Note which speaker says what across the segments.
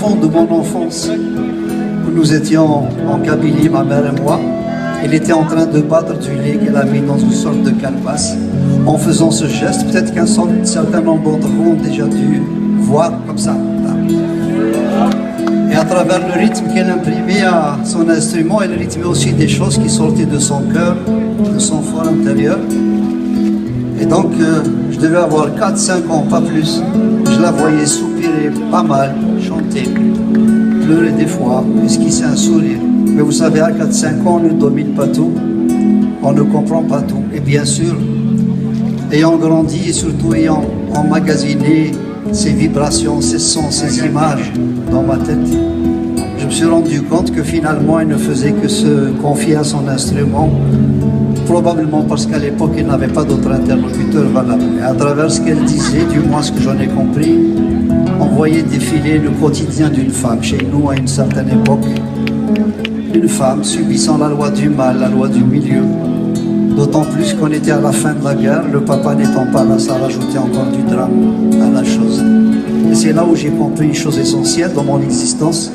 Speaker 1: fond de mon enfance, où nous étions en Kabylie, ma mère et moi. Elle était en train de battre du lait qu'elle a mis dans une sorte de calebasse. En faisant ce geste, peut-être qu'un certain nombre d'entre vous ont déjà dû voir comme ça. Et à travers le rythme qu'elle imprimait à son instrument, elle rythmait aussi des choses qui sortaient de son cœur, de son fort intérieur. Et donc, je devais avoir 4-5 ans, pas plus. Je la voyais soupirer pas mal, chanter, pleurer des fois, esquisser un sourire. Mais vous savez, à 4-5 ans, on ne domine pas tout, on ne comprend pas tout. Et bien sûr, ayant grandi et surtout ayant emmagasiné ces vibrations, ces sons, ces images dans ma tête, je me suis rendu compte que finalement, elle ne faisait que se confier à son instrument, probablement parce qu'à l'époque, il n'avait pas d'autre interlocuteur valable. Et à travers ce qu'elle disait, du moins ce que j'en ai compris, on voyait défiler le quotidien d'une femme. Chez nous, à une certaine époque, une femme subissant la loi du mal, la loi du milieu. D'autant plus qu'on était à la fin de la guerre, le papa n'étant pas là, ça rajoutait encore du drame à la chose. Et c'est là où j'ai compris une chose essentielle dans mon existence,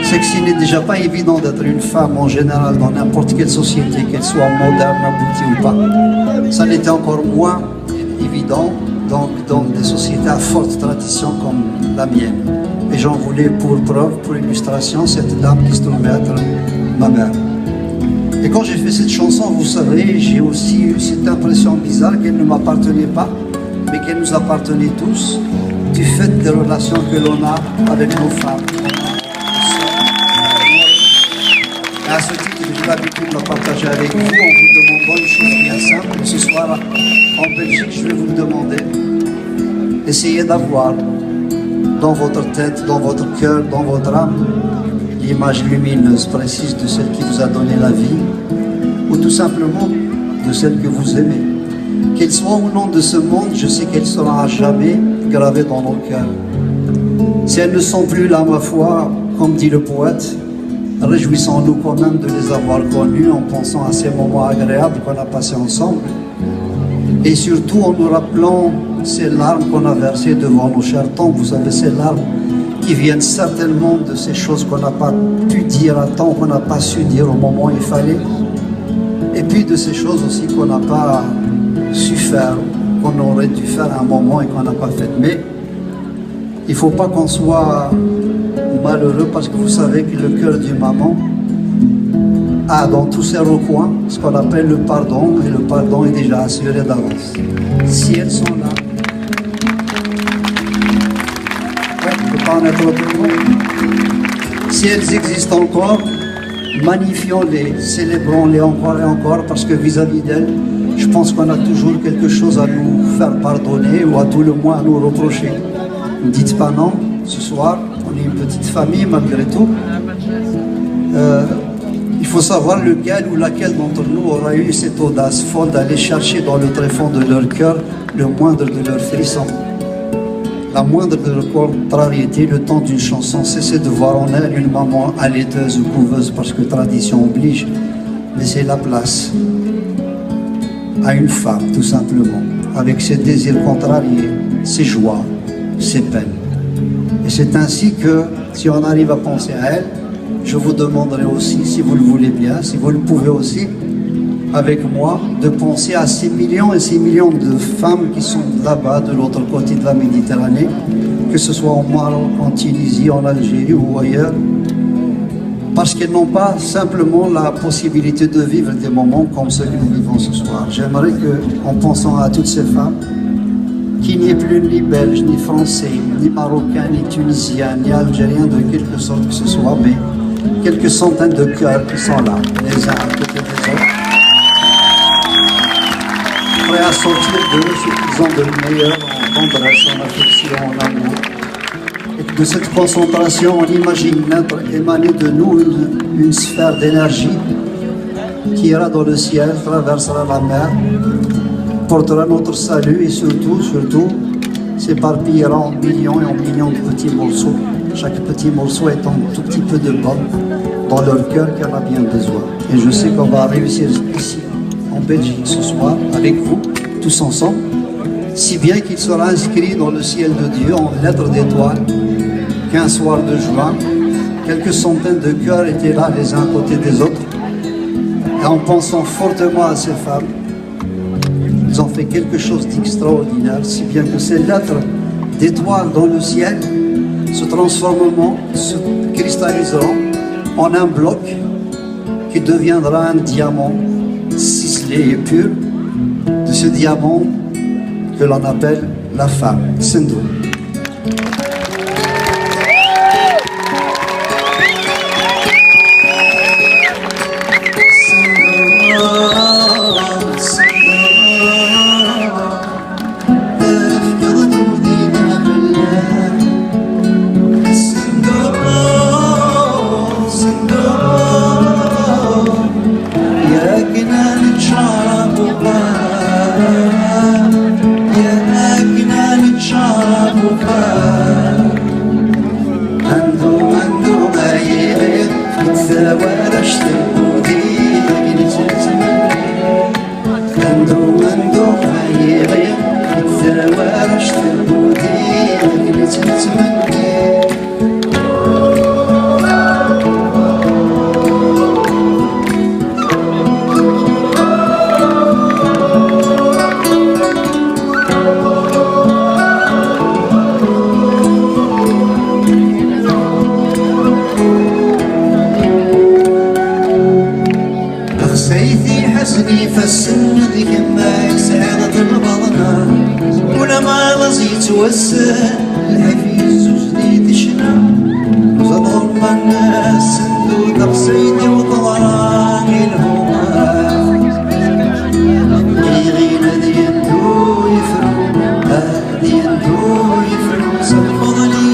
Speaker 1: c'est que s'il n'est déjà pas évident d'être une femme en général dans n'importe quelle société, qu'elle soit moderne, aboutie ou pas, ça l'était encore moins évident dans des sociétés à forte tradition comme la mienne. Et j'en voulais pour preuve, pour illustration, cette dame qui se trouvait être ma mère. Et quand j'ai fait cette chanson, vous savez, j'ai aussi eu cette impression bizarre qu'elle ne m'appartenait pas, mais qu'elle nous appartenait tous, du fait des relations que l'on a avec nos femmes. Et à ce titre, j'ai l'habitude de la partager avec vous en vous demandant une chose bien simple. Ce soir, en Belgique, je vais vous le demander. Essayez d'avoir dans votre tête, dans votre cœur, dans votre âme, l'image lumineuse, précise de celle qui vous a donné la vie, ou tout simplement de celle que vous aimez. Qu'elle soit ou non de ce monde, je sais qu'elle sera à jamais gravée dans nos cœurs. Si elles ne sont plus là, ma foi, comme dit le poète, réjouissons-nous quand même de les avoir connues en pensant à ces moments agréables qu'on a passés ensemble. Et surtout en nous rappelant ces larmes qu'on a versées devant nos chers tombes. Vous savez, ces larmes qui viennent certainement de ces choses qu'on n'a pas pu dire à temps, qu'on n'a pas su dire au moment où il fallait. Et puis de ces choses aussi qu'on n'a pas su faire, qu'on aurait dû faire à un moment et qu'on n'a pas fait. Mais il ne faut pas qu'on soit malheureux parce que vous savez que le cœur d'une maman a dans tous ses recoins ce qu'on appelle le pardon, et le pardon est déjà assuré d'avance. Si elles sont là, il ne peut pas en être autrement. Si elles existent encore, magnifions-les, célébrons-les encore et encore, parce que vis-à-vis d'elles, je pense qu'on a toujours quelque chose à nous faire pardonner ou à tout le moins à nous reprocher. Ne dites pas non, ce soir, on est une petite famille malgré tout. Il faut savoir lequel ou laquelle d'entre nous aura eu cette audace folle d'aller chercher dans le tréfonds de leur cœur le moindre de leurs frissons, la moindre de leur contrariété, le temps d'une chanson. Cessez de voir en elle une maman allaiteuse ou couveuse parce que tradition oblige. Laissez la place à une femme, tout simplement, avec ses désirs contrariés, ses joies, ses peines. Et c'est ainsi que, si on arrive à penser à elle, je vous demanderai aussi, si vous le voulez bien, si vous le pouvez aussi, avec moi, de penser à ces millions et ces millions de femmes qui sont là-bas, de l'autre côté de la Méditerranée, que ce soit au Maroc, en Tunisie, en Algérie ou ailleurs, parce qu'elles n'ont pas simplement la possibilité de vivre des moments comme ceux que nous vivons ce soir. J'aimerais que, en pensant à toutes ces femmes, qu'il n'y ait plus ni belge, ni français, ni marocain, ni tunisien, ni algérien de quelque sorte que ce soit, mais quelques centaines de cœurs qui sont là, les uns à côté des autres, prêts à sortir d'eux ce qu'ils ont de meilleur en tendresse, en affection, en amour. Et que de cette concentration, on imagine émaner de nous une sphère d'énergie qui ira dans le ciel, traversera la mer, portera notre salut et surtout, s'éparpillera en millions et en millions de petits morceaux. Chaque petit morceau étant un tout petit peu de bombe dans leur cœur qui en a bien besoin. Et je sais qu'on va réussir ici, en Belgique, ce soir, avec vous, tous ensemble, si bien qu'il sera inscrit dans le ciel de Dieu en lettres d'étoiles, qu'un soir de juin, quelques centaines de cœurs étaient là les uns à côté des autres. Et en pensant fortement à ces femmes, ils ont fait quelque chose d'extraordinaire, si bien que ces lettres d'étoiles dans le ciel se transformeront, se cristalliseront en un bloc qui deviendra un diamant ciselé et pur, de ce diamant que l'on appelle la femme, Sindoor.
Speaker 2: فالسن ذيك ما سعادة البضنا ولا ما رزيت والسن الحفيز وجديد شنا وزاد غرب الناس سندو تقصيدي وطلراني الهما يغينا ديندو يفرو ديندو يفرو صد فضلي